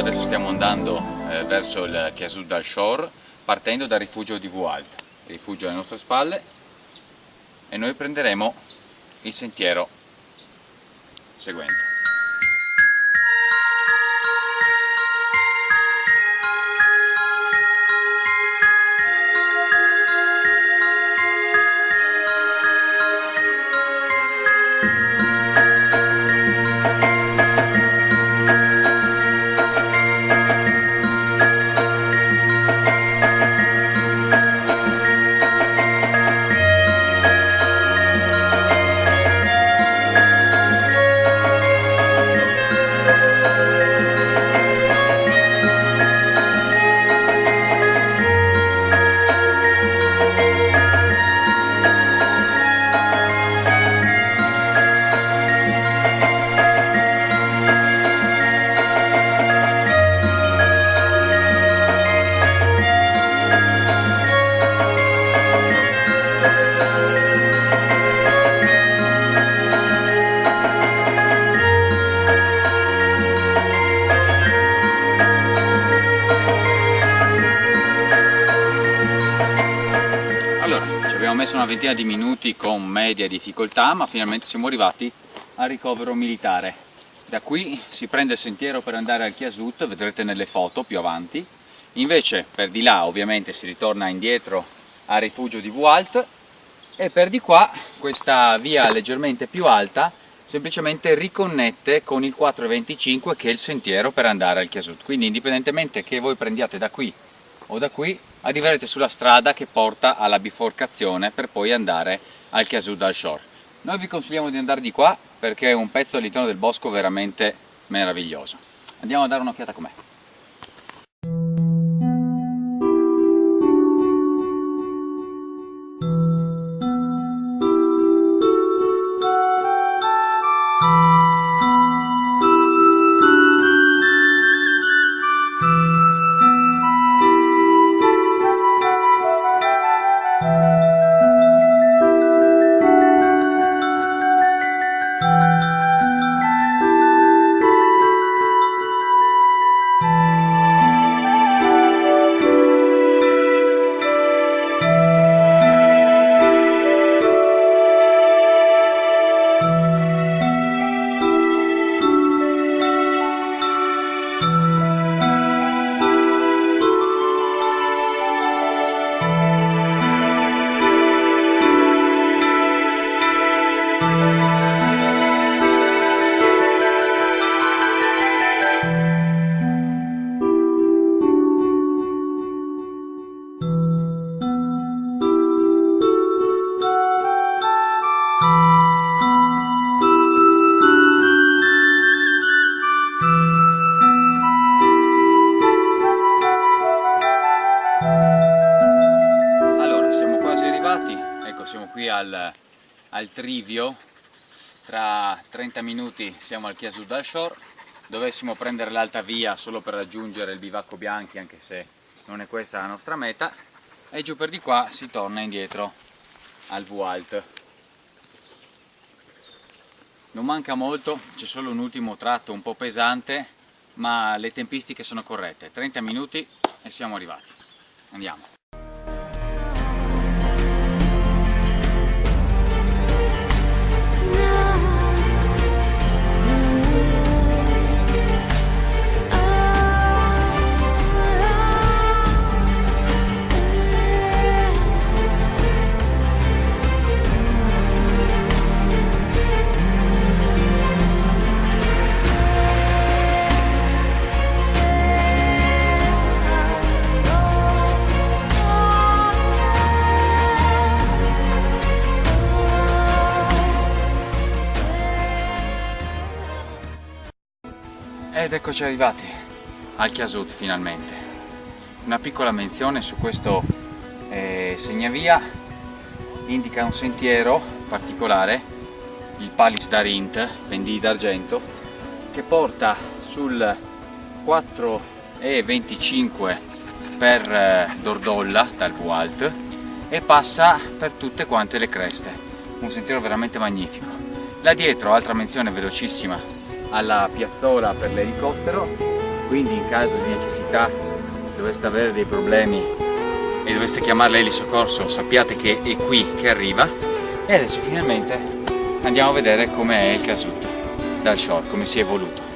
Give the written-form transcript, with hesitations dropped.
adesso stiamo andando verso il Chiasu Dal Shore, partendo dal rifugio di Vualt. Il rifugio alle nostre spalle e noi prenderemo il sentiero seguente. Abbiamo messo una ventina di minuti con media difficoltà, ma finalmente siamo arrivati al ricovero militare. Da qui si prende il sentiero per andare al Chiasut, vedrete nelle foto più avanti. Invece per di là ovviamente si ritorna indietro al rifugio di Vualt e per di qua questa via leggermente più alta semplicemente riconnette con il 425 che è il sentiero per andare al Chiasut. Quindi indipendentemente che voi prendiate da qui o da qui, arriverete sulla strada che porta alla biforcazione per poi andare al Chiasu Dal Shore. Noi vi consigliamo di andare di qua perché è un pezzo all'interno del bosco veramente meraviglioso. Andiamo a dare un'occhiata com'è. Siamo qui al Trivio, tra 30 minuti siamo al Chiasu Dal Shore. Dovessimo prendere l'alta via solo per raggiungere il bivacco Bianchi, anche se non è questa la nostra meta, e giù per di qua si torna indietro al Vualt. Non manca molto, c'è solo un ultimo tratto un po' pesante, ma le tempistiche sono corrette, 30 minuti e siamo arrivati. Andiamo. Ed eccoci arrivati al Chiasut finalmente. Una piccola menzione su questo segnavia: indica un sentiero particolare, il Palis d'Arint, pendii d'argento, che porta sul 4,25 per Dordolla dal Vualt e passa per tutte quante le creste. Un sentiero veramente magnifico. Là dietro, altra menzione velocissima, alla piazzola per l'elicottero, quindi in caso di necessità doveste avere dei problemi e doveste chiamare l'elisoccorso, sappiate che è qui che arriva. E adesso finalmente andiamo a vedere com'è il Casut dal shore, come si è evoluto.